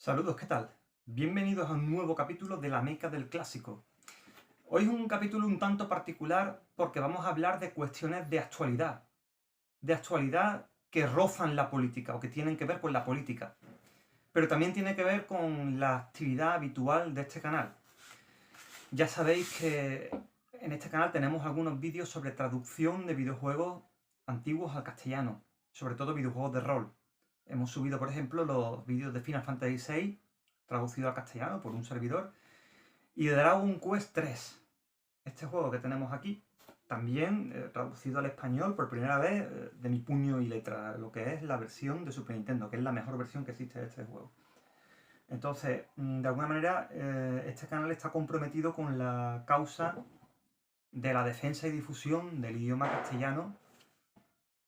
Saludos, ¿qué tal? Bienvenidos a un nuevo capítulo de La Meca del Clásico. Hoy es un capítulo un tanto particular porque vamos a hablar de cuestiones de actualidad que rozan la política o que tienen que ver con la política, pero también tiene que ver con la actividad habitual de este canal. Ya sabéis que en este canal tenemos algunos vídeos sobre traducción de videojuegos antiguos al castellano, sobre todo videojuegos de rol. Hemos subido, por ejemplo, los vídeos de Final Fantasy VI, traducido al castellano por un servidor, y de Dragon Quest 3, este juego que tenemos aquí, también traducido al español por primera vez de mi puño y letra, lo que es la versión de Super Nintendo, que es la mejor versión que existe de este juego. Entonces, de alguna manera, este canal está comprometido con la causa de la defensa y difusión del idioma castellano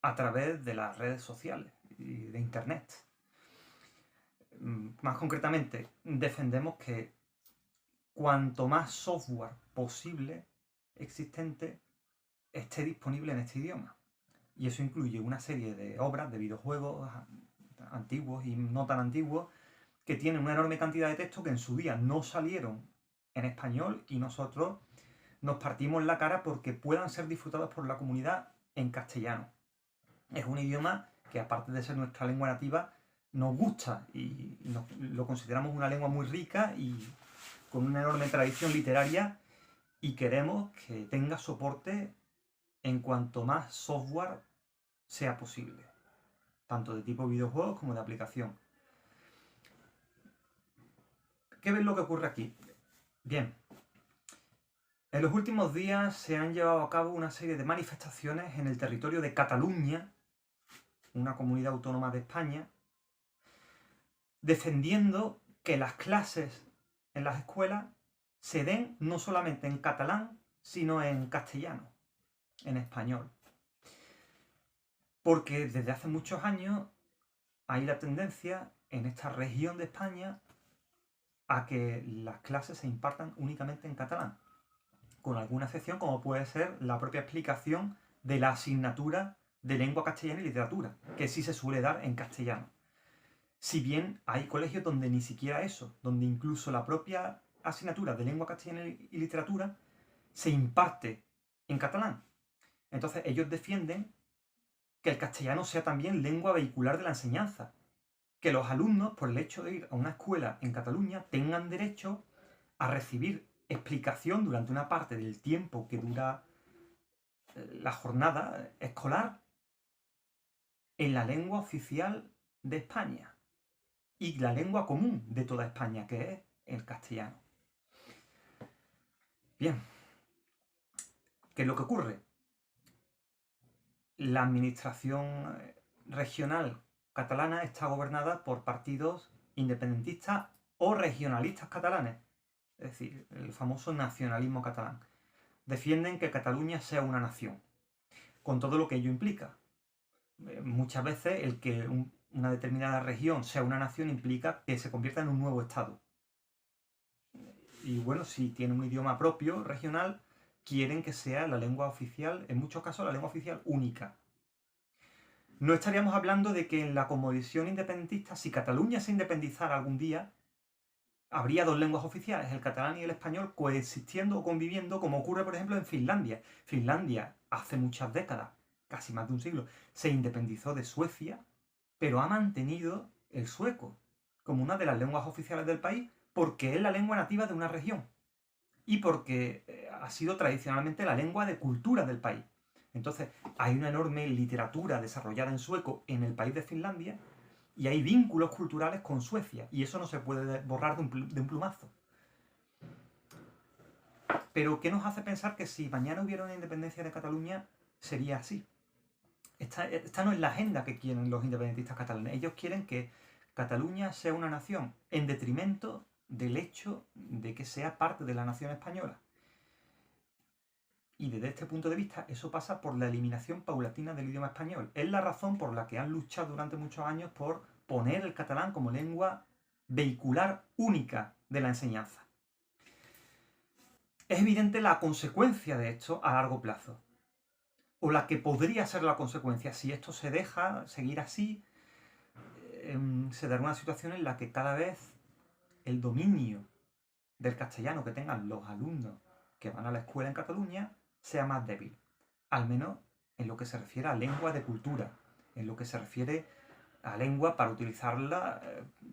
a través de las redes sociales y de Internet. Más concretamente, defendemos que cuanto más software posible existente esté disponible en este idioma. Y eso incluye una serie de obras, de videojuegos antiguos y no tan antiguos, que tienen una enorme cantidad de texto que en su día no salieron en español y nosotros nos partimos la cara porque puedan ser disfrutados por la comunidad en castellano. Es un idioma que, aparte de ser nuestra lengua nativa, nos gusta y lo consideramos una lengua muy rica y con una enorme tradición literaria, y queremos que tenga soporte en cuanto más software sea posible, tanto de tipo videojuegos como de aplicación. ¿Qué es lo que ocurre aquí? Bien, en los últimos días se han llevado a cabo una serie de manifestaciones en el territorio de Cataluña, una comunidad autónoma de España, defendiendo que las clases en las escuelas se den no solamente en catalán, sino en castellano, en español. Porque desde hace muchos años hay la tendencia en esta región de España a que las clases se impartan únicamente en catalán, con alguna excepción como puede ser la propia explicación de la asignatura de lengua castellana y literatura, que sí se suele dar en castellano. Si bien hay colegios donde ni siquiera eso, donde incluso la propia asignatura de lengua castellana y literatura se imparte en catalán. Entonces ellos defienden que el castellano sea también lengua vehicular de la enseñanza, que los alumnos, por el hecho de ir a una escuela en Cataluña, tengan derecho a recibir explicación durante una parte del tiempo que dura la jornada escolar en la lengua oficial de España y la lengua común de toda España, que es el castellano. Bien, ¿qué es lo que ocurre? La administración regional catalana está gobernada por partidos independentistas o regionalistas catalanes, es decir, el famoso nacionalismo catalán. Defienden que Cataluña sea una nación, con todo lo que ello implica. Muchas veces el que una determinada región sea una nación implica que se convierta en un nuevo estado. Y bueno, si tiene un idioma propio, regional, quieren que sea la lengua oficial, en muchos casos la lengua oficial única. No estaríamos hablando de que en la cosmovisión independentista, si Cataluña se independizara algún día, habría dos lenguas oficiales, el catalán y el español, coexistiendo o conviviendo, como ocurre, por ejemplo, en Finlandia. Finlandia, hace muchas décadas, casi más de un siglo, se independizó de Suecia, pero ha mantenido el sueco como una de las lenguas oficiales del país porque es la lengua nativa de una región y porque ha sido tradicionalmente la lengua de cultura del país. Entonces, hay una enorme literatura desarrollada en sueco en el país de Finlandia y hay vínculos culturales con Suecia, y eso no se puede borrar de un plumazo. Pero, ¿qué nos hace pensar que si mañana hubiera una independencia de Cataluña, sería así? Esta no es la agenda que quieren los independentistas catalanes. Ellos quieren que Cataluña sea una nación en detrimento del hecho de que sea parte de la nación española. Y desde este punto de vista, eso pasa por la eliminación paulatina del idioma español. Es la razón por la que han luchado durante muchos años por poner el catalán como lengua vehicular única de la enseñanza. Es evidente la consecuencia de esto a largo plazo, o la que podría ser la consecuencia. Si esto se deja seguir así, se dará una situación en la que cada vez el dominio del castellano que tengan los alumnos que van a la escuela en Cataluña sea más débil. Al menos en lo que se refiere a lengua de cultura, en lo que se refiere a lengua para utilizarla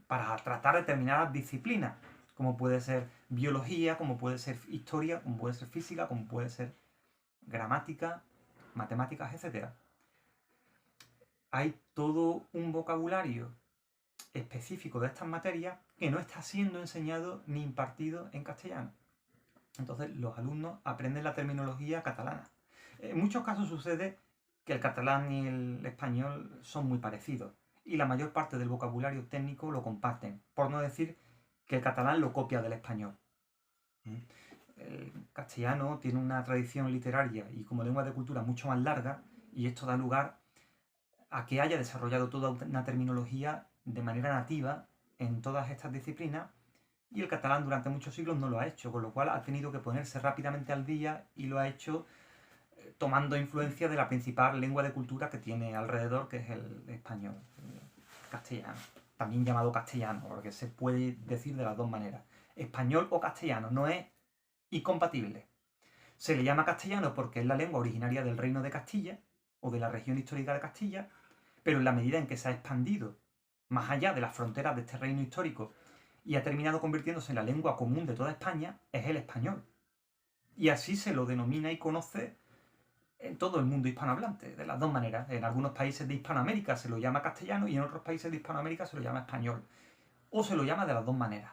para tratar determinadas disciplinas, como puede ser biología, como puede ser historia, como puede ser física, como puede ser gramática, matemáticas, etc. Hay todo un vocabulario específico de estas materias que no está siendo enseñado ni impartido en castellano. Entonces los alumnos aprenden la terminología catalana. En muchos casos sucede que el catalán y el español son muy parecidos y la mayor parte del vocabulario técnico lo comparten, por no decir que el catalán lo copia del español. El castellano tiene una tradición literaria y como lengua de cultura mucho más larga y esto da lugar a que haya desarrollado toda una terminología de manera nativa en todas estas disciplinas y el catalán durante muchos siglos no lo ha hecho, con lo cual ha tenido que ponerse rápidamente al día y lo ha hecho tomando influencia de la principal lengua de cultura que tiene alrededor, que es el español, el castellano, también llamado castellano, porque se puede decir de las dos maneras. Español o castellano no es incompatible. Se le llama castellano porque es la lengua originaria del Reino de Castilla o de la región histórica de Castilla, pero en la medida en que se ha expandido más allá de las fronteras de este reino histórico y ha terminado convirtiéndose en la lengua común de toda España, es el español. Y así se lo denomina y conoce en todo el mundo hispanohablante, de las dos maneras. En algunos países de Hispanoamérica se lo llama castellano y en otros países de Hispanoamérica se lo llama español. O se lo llama de las dos maneras.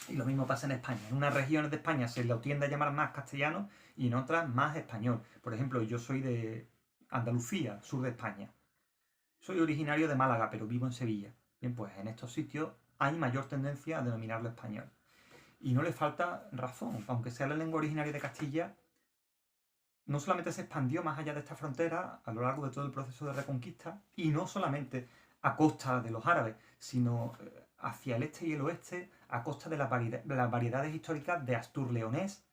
Y lo mismo pasa en España. En unas regiones de España se lo tiende a llamar más castellano y en otras más español. Por ejemplo, yo soy de Andalucía, sur de España. Soy originario de Málaga, pero vivo en Sevilla. Bien, pues en estos sitios hay mayor tendencia a denominarlo español. Y no le falta razón, aunque sea la lengua originaria de Castilla, no solamente se expandió más allá de esta frontera a lo largo de todo el proceso de reconquista, y no solamente a costa de los árabes, sino hacia el este y el oeste, a costa de las variedades históricas de astur-leonés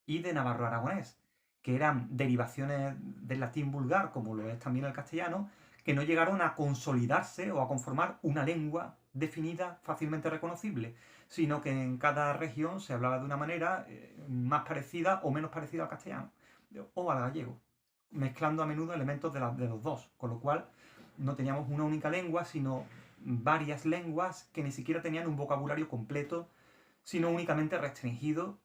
y de navarro-aragonés, que eran derivaciones del latín vulgar, como lo es también el castellano, que no llegaron a consolidarse o a conformar una lengua definida, fácilmente reconocible, sino que en cada región se hablaba de una manera más parecida o menos parecida al castellano o al gallego, mezclando a menudo elementos de los dos, con lo cual no teníamos una única lengua, sino varias lenguas que ni siquiera tenían un vocabulario completo, sino únicamente restringido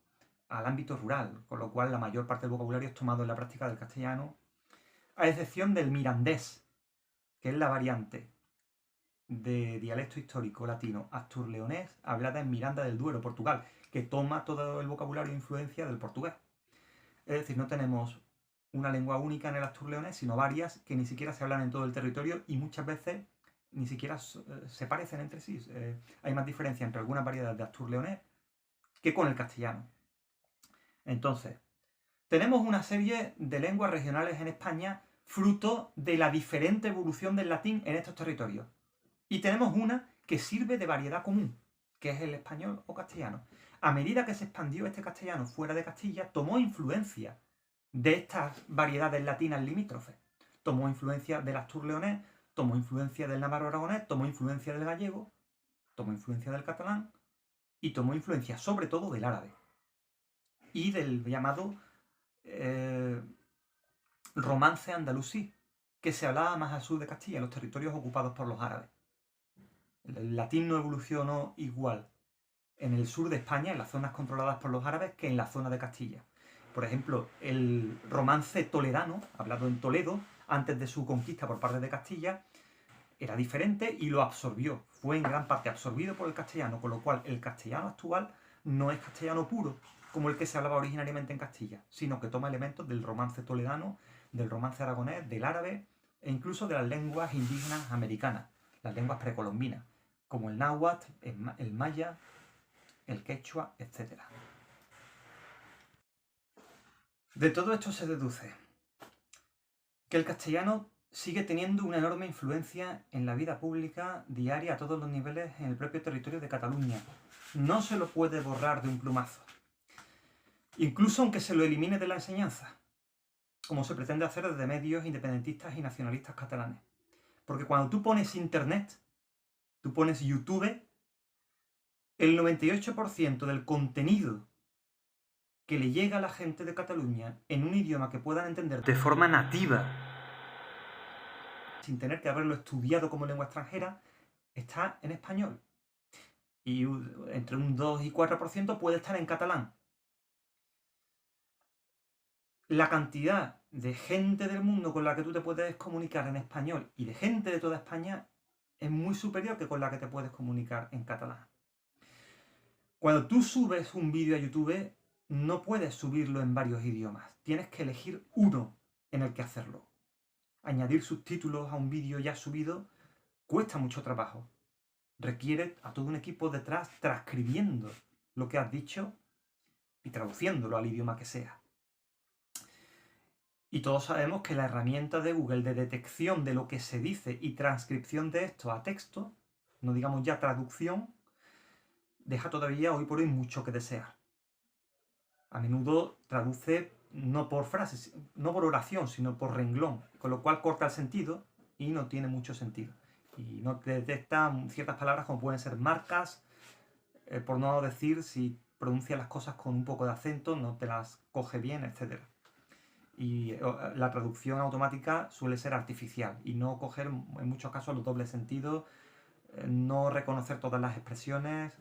al ámbito rural, con lo cual la mayor parte del vocabulario es tomado en la práctica del castellano, a excepción del mirandés, que es la variante de dialecto histórico latino astur-leonés hablada en Miranda del Duero, Portugal, que toma todo el vocabulario e influencia del portugués. Es decir, no tenemos una lengua única en el astur-leonés, sino varias que ni siquiera se hablan en todo el territorio y muchas veces ni siquiera se parecen entre sí. Hay más diferencia entre algunas variedades de astur-leonés que con el castellano. Entonces, tenemos una serie de lenguas regionales en España fruto de la diferente evolución del latín en estos territorios. Y tenemos una que sirve de variedad común, que es el español o castellano. A medida que se expandió este castellano fuera de Castilla, tomó influencia de estas variedades latinas limítrofes. Tomó influencia del astur-leonés, tomó influencia del navarro-aragonés, tomó influencia del gallego, tomó influencia del catalán y tomó influencia sobre todo del árabe y del llamado romance andalusí, que se hablaba más al sur de Castilla, en los territorios ocupados por los árabes. El latín no evolucionó igual en el sur de España, en las zonas controladas por los árabes, que en la zona de Castilla. Por ejemplo, el romance toledano, hablado en Toledo, antes de su conquista por parte de Castilla, era diferente y lo absorbió. Fue en gran parte absorbido por el castellano, con lo cual el castellano actual no es castellano puro, como el que se hablaba originariamente en Castilla, sino que toma elementos del romance toledano, del romance aragonés, del árabe e incluso de las lenguas indígenas americanas, las lenguas precolombinas, como el náhuatl, el maya, el quechua, etc. De todo esto se deduce que el castellano sigue teniendo una enorme influencia en la vida pública diaria a todos los niveles en el propio territorio de Cataluña. No se lo puede borrar de un plumazo, incluso aunque se lo elimine de la enseñanza, como se pretende hacer desde medios independentistas y nacionalistas catalanes. Porque cuando tú pones internet, tú pones YouTube, el 98% del contenido que le llega a la gente de Cataluña en un idioma que puedan entender de forma nativa, sin tener que haberlo estudiado como lengua extranjera, está en español. Y entre un 2 y 4% puede estar en catalán. La cantidad de gente del mundo con la que tú te puedes comunicar en español y de gente de toda España es muy superior que con la que te puedes comunicar en catalán. Cuando tú subes un vídeo a YouTube, no puedes subirlo en varios idiomas. Tienes que elegir uno en el que hacerlo. Añadir subtítulos a un vídeo ya subido cuesta mucho trabajo. Requiere a todo un equipo detrás transcribiendo lo que has dicho y traduciéndolo al idioma que sea. Y todos sabemos que la herramienta de Google de detección de lo que se dice y transcripción de esto a texto, no digamos ya traducción, deja todavía hoy por hoy mucho que desear. A menudo traduce no por frases, no por oración, sino por renglón, con lo cual corta el sentido y no tiene mucho sentido. Y no te detecta ciertas palabras como pueden ser marcas, por no decir si pronuncia las cosas con un poco de acento, no te las coge bien, etc. Y la traducción automática suele ser artificial y no coger en muchos casos los dobles sentidos, no reconocer todas las expresiones,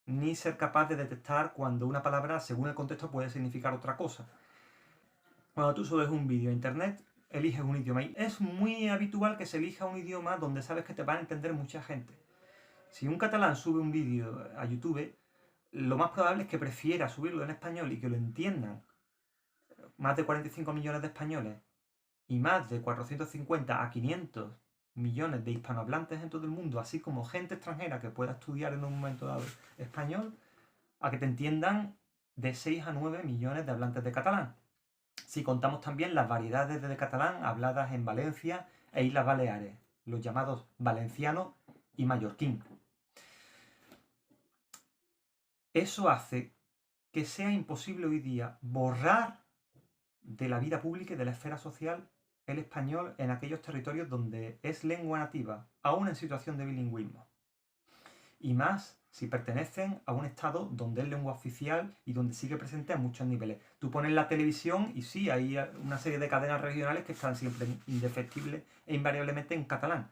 ni ser capaz de detectar cuando una palabra, según el contexto, puede significar otra cosa. Cuando tú subes un vídeo a internet, eliges un idioma y es muy habitual que se elija un idioma donde sabes que te va a entender mucha gente. Si un catalán sube un vídeo a YouTube, lo más probable es que prefiera subirlo en español y que lo entiendan más de 45 millones de españoles y más de 450 a 500 millones de hispanohablantes en todo el mundo, así como gente extranjera que pueda estudiar en un momento dado español, a que te entiendan de 6 a 9 millones de hablantes de catalán. Si contamos también las variedades de catalán habladas en Valencia e Islas Baleares, los llamados valenciano y mallorquín. Eso hace que sea imposible hoy día borrar de la vida pública y de la esfera social el español en aquellos territorios donde es lengua nativa, aún en situación de bilingüismo. Y más si pertenecen a un estado donde es lengua oficial y donde sigue presente a muchos niveles. Tú pones la televisión y sí, hay una serie de cadenas regionales que están siempre indefectibles e invariablemente en catalán,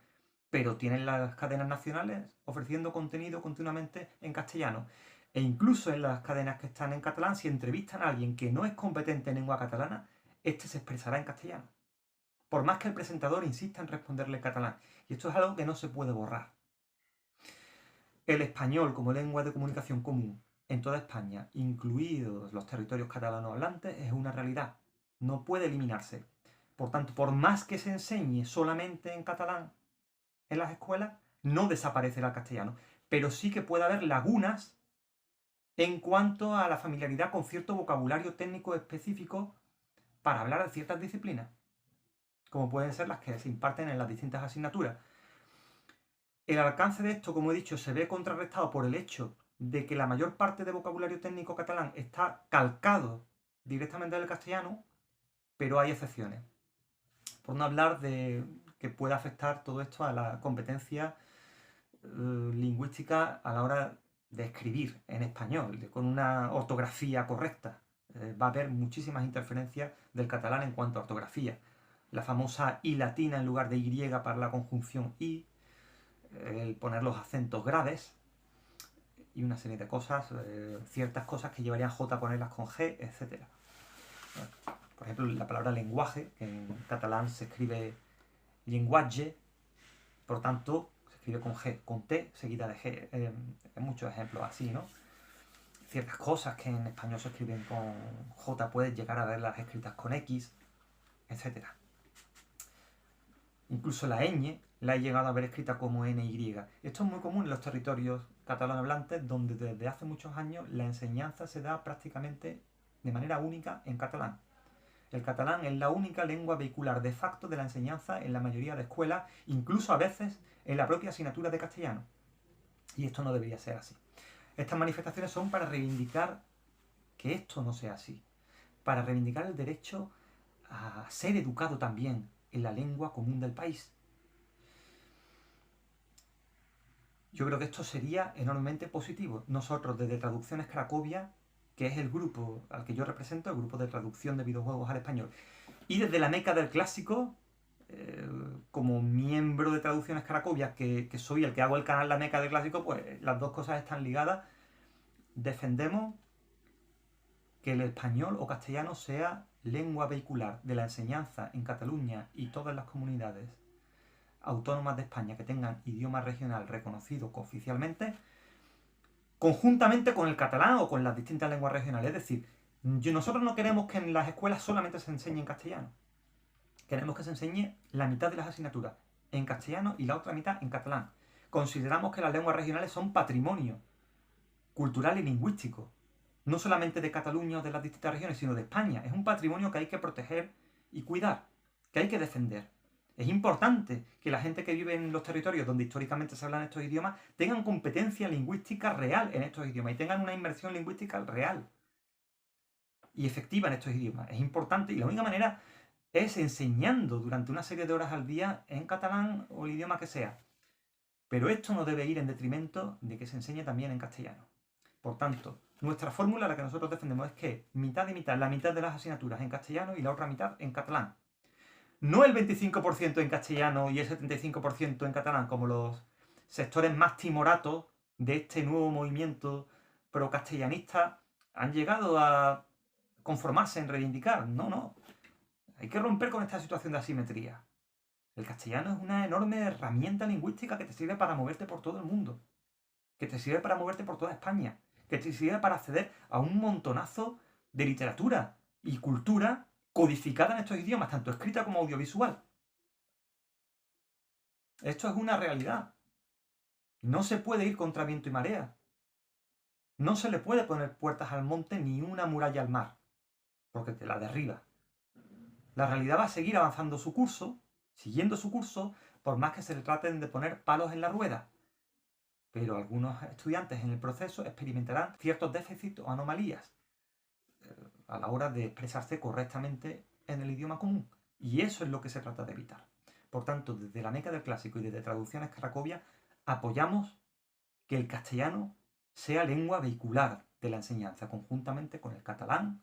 pero tienen las cadenas nacionales ofreciendo contenido continuamente en castellano. E incluso en las cadenas que están en catalán, si entrevistan a alguien que no es competente en lengua catalana, este se expresará en castellano. Por más que el presentador insista en responderle en catalán. Y esto es algo que no se puede borrar. El español como lengua de comunicación común en toda España, incluidos los territorios catalano hablantes, es una realidad. No puede eliminarse. Por tanto, por más que se enseñe solamente en catalán en las escuelas, no desaparecerá el castellano. Pero sí que puede haber lagunas en cuanto a la familiaridad con cierto vocabulario técnico específico para hablar de ciertas disciplinas, como pueden ser las que se imparten en las distintas asignaturas. El alcance de esto, como he dicho, se ve contrarrestado por el hecho de que la mayor parte de vocabulario técnico catalán está calcado directamente del castellano, pero hay excepciones. Por no hablar de que pueda afectar todo esto a la competencia lingüística a la hora de escribir en español, con una ortografía correcta. Va a haber muchísimas interferencias del catalán en cuanto a ortografía. La famosa I latina en lugar de Y para la conjunción I, el poner los acentos graves y una serie de cosas, ciertas cosas que llevarían J a ponerlas con G, etc. Por ejemplo, la palabra lenguaje, que en catalán se escribe llenguatge, por tanto, se escribe con G, con T seguida de G. Hay muchos ejemplos así, ¿no? Ciertas cosas que en español se escriben con J, puedes llegar a verlas escritas con X, etc. Incluso la ñ la he llegado a ver escrita como NY. Esto es muy común en los territorios catalanohablantes, donde desde hace muchos años la enseñanza se da prácticamente de manera única en catalán. El catalán es la única lengua vehicular de facto de la enseñanza en la mayoría de escuelas, incluso a veces en la propia asignatura de castellano. Y esto no debería ser así. Estas manifestaciones son para reivindicar que esto no sea así, para reivindicar el derecho a ser educado también en la lengua común del país. Yo creo que esto sería enormemente positivo. Nosotros, desde Traducciones Cracovia, que es el grupo al que yo represento, el grupo de traducción de videojuegos al español, y desde la Meca del Clásico, como miembro de Traducciones Cracovia, que soy el que hago el canal La Meca del Clásico, pues las dos cosas están ligadas. Defendemos que el español o castellano sea lengua vehicular de la enseñanza en Cataluña y todas las comunidades autónomas de España que tengan idioma regional reconocido cooficialmente, conjuntamente con el catalán o con las distintas lenguas regionales. Es decir, nosotros no queremos que en las escuelas solamente se enseñe en castellano. Queremos que se enseñe la mitad de las asignaturas en castellano y la otra mitad en catalán. Consideramos que las lenguas regionales son patrimonio cultural y lingüístico, no solamente de Cataluña o de las distintas regiones, sino de España. Es un patrimonio que hay que proteger y cuidar, que hay que defender. Es importante que la gente que vive en los territorios donde históricamente se hablan estos idiomas tengan competencia lingüística real en estos idiomas y tengan una inmersión lingüística real y efectiva en estos idiomas. Es importante y la única manera es enseñando durante una serie de horas al día en catalán o el idioma que sea. Pero esto no debe ir en detrimento de que se enseñe también en castellano. Por tanto, nuestra fórmula, la que nosotros defendemos, es que mitad y mitad, la mitad de las asignaturas en castellano y la otra mitad en catalán. No el 25% en castellano y el 75% en catalán, como los sectores más timoratos de este nuevo movimiento pro-castellanista han llegado a conformarse en reivindicar. No, no. Hay que romper con esta situación de asimetría. El castellano es una enorme herramienta lingüística que te sirve para moverte por todo el mundo, que te sirve para moverte por toda España, que te sirve para acceder a un montonazo de literatura y cultura codificada en estos idiomas, tanto escrita como audiovisual. Esto es una realidad. No se puede ir contra viento y marea. No se le puede poner puertas al monte ni una muralla al mar, porque te la derriba. La realidad va a seguir avanzando su curso, siguiendo su curso, por más que se le traten de poner palos en la rueda. Pero algunos estudiantes en el proceso experimentarán ciertos déficits o anomalías a la hora de expresarse correctamente en el idioma común. Y eso es lo que se trata de evitar. Por tanto, desde la Meca del Clásico y desde Traducciones Cracovia, apoyamos que el castellano sea lengua vehicular de la enseñanza, conjuntamente con el catalán,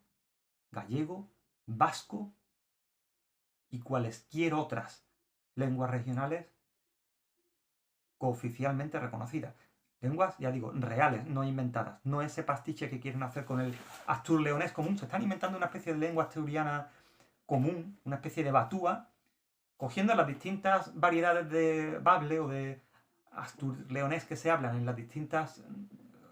gallego, vasco y cualesquier otras lenguas regionales cooficialmente reconocidas. Lenguas, ya digo, reales, no inventadas. No ese pastiche que quieren hacer con el astur-leonés común. Se están inventando una especie de lengua asturiana común, una especie de batúa, cogiendo las distintas variedades de bable o de astur-leonés que se hablan en las distintas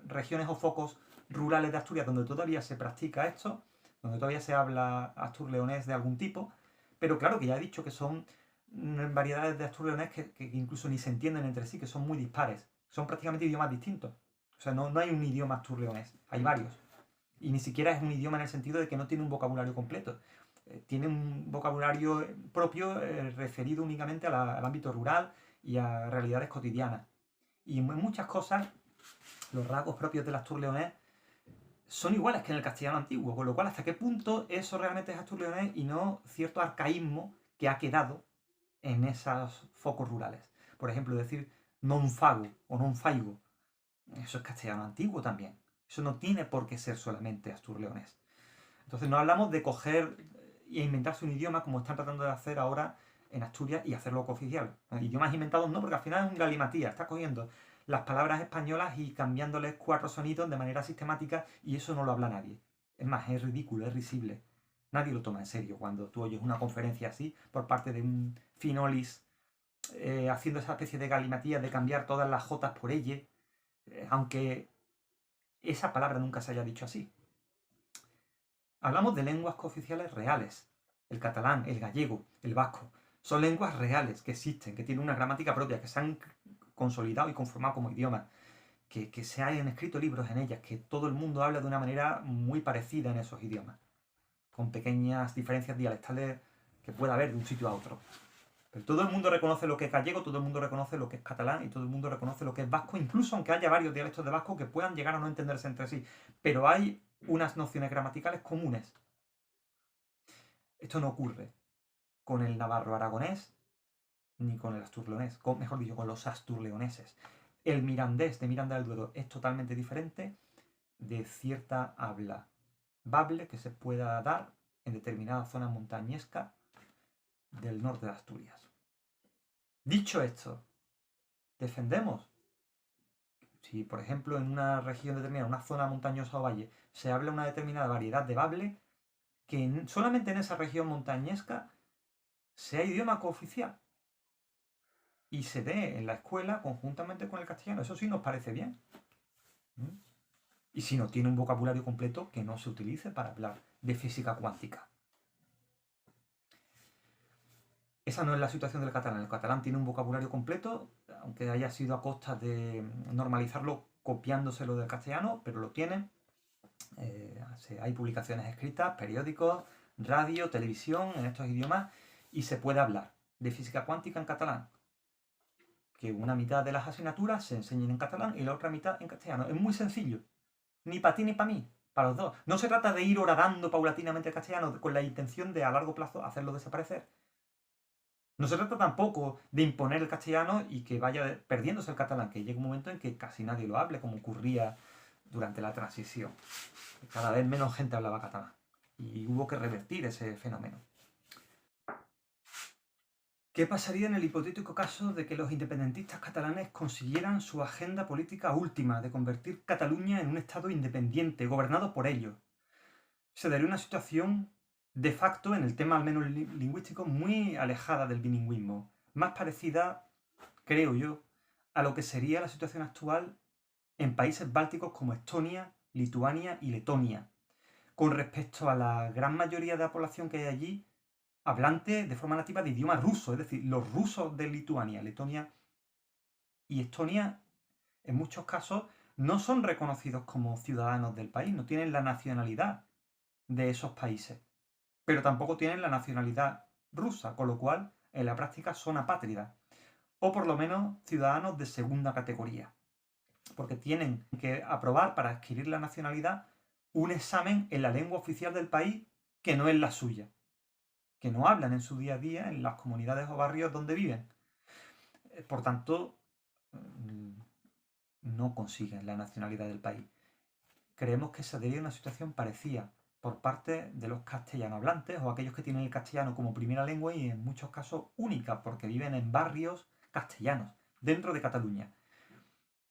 regiones o focos rurales de Asturias donde todavía se practica esto, donde todavía se habla astur-leonés de algún tipo, pero claro que ya he dicho que son variedades de astur-leonés que incluso ni se entienden entre sí, que son muy dispares. Son prácticamente idiomas distintos. O sea, no hay un idioma astur-leonés, hay varios. Y ni siquiera es un idioma en el sentido de que no tiene un vocabulario completo. Tiene un vocabulario propio referido únicamente al ámbito rural y a realidades cotidianas. Y en muchas cosas, los rasgos propios del astur-leonés son iguales que en el castellano antiguo, con lo cual hasta qué punto eso realmente es astur-leonés y no cierto arcaísmo que ha quedado en esos focos rurales. Por ejemplo, decir non fago o non faigo, eso es castellano antiguo también. Eso no tiene por qué ser solamente astur-leonés. Entonces no hablamos de coger e inventarse un idioma como están tratando de hacer ahora en Asturias y hacerlo cooficial. Idiomas inventados no, porque al final es un galimatía. Está cogiendo las palabras españolas y cambiándoles 4 sonidos de manera sistemática y eso no lo habla nadie. Es más, es ridículo, es risible. Nadie lo toma en serio cuando tú oyes una conferencia así por parte de un finolis haciendo esa especie de galimatía de cambiar todas las jotas por elle, aunque esa palabra nunca se haya dicho así. Hablamos de lenguas cooficiales reales. El catalán, el gallego, el vasco. Son lenguas reales que existen, que tienen una gramática propia, que se han consolidado y conformado como idiomas, que se hayan escrito libros en ellas, que todo el mundo habla de una manera muy parecida en esos idiomas, con pequeñas diferencias dialectales que pueda haber de un sitio a otro. Pero todo el mundo reconoce lo que es gallego, todo el mundo reconoce lo que es catalán y todo el mundo reconoce lo que es vasco, incluso aunque haya varios dialectos de vasco que puedan llegar a no entenderse entre sí. Pero hay unas nociones gramaticales comunes. Esto no ocurre con el navarro aragonés ni con el asturleonés, mejor dicho, con los asturleoneses. el mirandés de Miranda del Duero es totalmente diferente de cierta habla bable que se pueda dar en determinadas zonas montañescas del norte de Asturias. Dicho esto, defendemos, si por ejemplo en una región determinada, una zona montañosa o valle, se habla una determinada variedad de bable, que solamente en esa región montañesca sea idioma cooficial y se dé en la escuela conjuntamente con el castellano. Eso sí nos parece bien. Y si no tiene un vocabulario completo, que no se utilice para hablar de física cuántica. Esa no es la situación del catalán. El catalán tiene un vocabulario completo, aunque haya sido a costa de normalizarlo copiándoselo del castellano, pero lo tiene. Hay publicaciones escritas, periódicos, radio, televisión en estos idiomas y se puede hablar de física cuántica en catalán. Que una mitad de las asignaturas se enseñen en catalán y la otra mitad en castellano. Es muy sencillo. Ni para ti ni para mí, para los dos. No se trata de ir horadando paulatinamente el castellano con la intención de a largo plazo hacerlo desaparecer. No se trata tampoco de imponer el castellano y que vaya perdiéndose el catalán, que llegue un momento en que casi nadie lo hable, como ocurría durante la transición. Cada vez menos gente hablaba catalán y hubo que revertir ese fenómeno. ¿Qué pasaría en el hipotético caso de que los independentistas catalanes consiguieran su agenda política última de convertir Cataluña en un estado independiente, gobernado por ellos? Se daría una situación de facto, en el tema al menos lingüístico, muy alejada del bilingüismo, más parecida, creo yo, a lo que sería la situación actual en países bálticos como Estonia, Lituania y Letonia, con respecto a la gran mayoría de la población que hay allí, hablante de forma nativa de idioma ruso, es decir, los rusos de Lituania, Letonia y Estonia, en muchos casos, no son reconocidos como ciudadanos del país, no tienen la nacionalidad de esos países, pero tampoco tienen la nacionalidad rusa, con lo cual, en la práctica, son apátridas, o por lo menos ciudadanos de segunda categoría, porque tienen que aprobar para adquirir la nacionalidad un examen en la lengua oficial del país que no es la suya, que no hablan en su día a día en las comunidades o barrios donde viven. Por tanto, no consiguen la nacionalidad del país. Creemos que se daría una situación parecida por parte de los castellano hablantes o aquellos que tienen el castellano como primera lengua y en muchos casos única, porque viven en barrios castellanos dentro de Cataluña,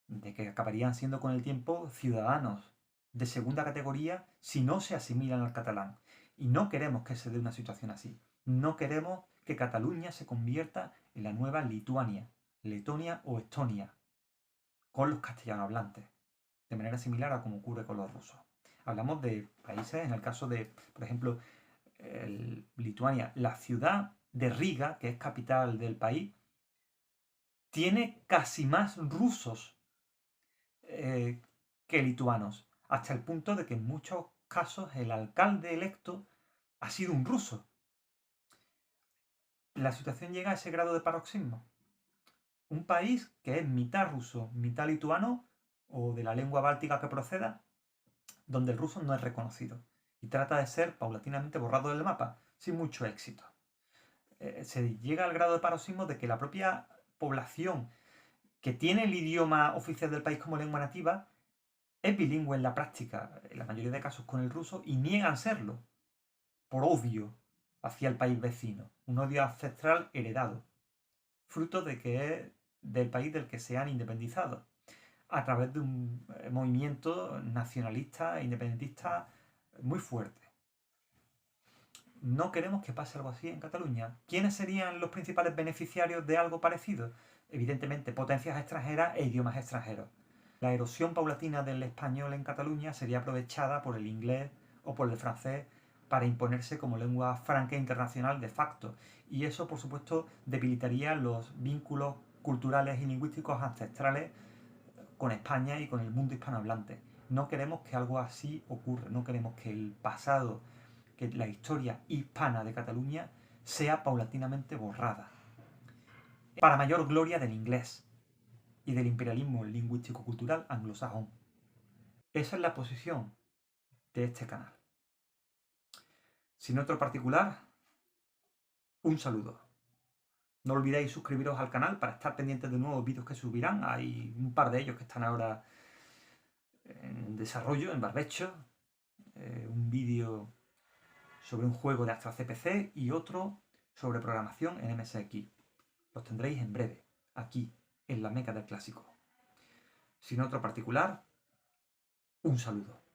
de que acabarían siendo con el tiempo ciudadanos de segunda categoría si no se asimilan al catalán. Y no queremos que se dé una situación así. No queremos que Cataluña se convierta en la nueva Lituania, Letonia o Estonia, con los castellano hablantes, de manera similar a como ocurre con los rusos. Hablamos de países, en el caso de, por ejemplo, Lituania, la ciudad de Riga, que es capital del país, tiene casi más rusos que lituanos, hasta el punto de que en muchos casos el alcalde electo ha sido un ruso. La situación llega a ese grado de paroxismo. Un país que es mitad ruso, mitad lituano, o de la lengua báltica que proceda, donde el ruso no es reconocido y trata de ser paulatinamente borrado del mapa, sin mucho éxito. Se llega al grado de paroxismo de que la propia población que tiene el idioma oficial del país como lengua nativa es bilingüe en la práctica, en la mayoría de casos con el ruso, y niegan serlo, por odio hacia el país vecino, un odio ancestral heredado, fruto de que es del país del que se han independizado, a través de un movimiento nacionalista e independentista muy fuerte. No queremos que pase algo así en Cataluña. ¿Quiénes serían los principales beneficiarios de algo parecido? Evidentemente, potencias extranjeras e idiomas extranjeros. La erosión paulatina del español en Cataluña sería aprovechada por el inglés o por el francés para imponerse como lengua franca internacional de facto. Y eso, por supuesto, debilitaría los vínculos culturales y lingüísticos ancestrales con España y con el mundo hispanohablante. No queremos que algo así ocurra. No queremos que el pasado, que la historia hispana de Cataluña sea paulatinamente borrada, para mayor gloria del inglés y del imperialismo lingüístico-cultural anglosajón. Esa es la posición de este canal. Sin otro particular, un saludo. No olvidéis suscribiros al canal para estar pendientes de nuevos vídeos que subirán. Hay un par de ellos que están ahora en desarrollo, en barbecho. Un vídeo sobre un juego de Astra CPC y otro sobre programación en MSX. Los tendréis en breve, aquí, en la Meca del Clásico. Sin otro particular, un saludo.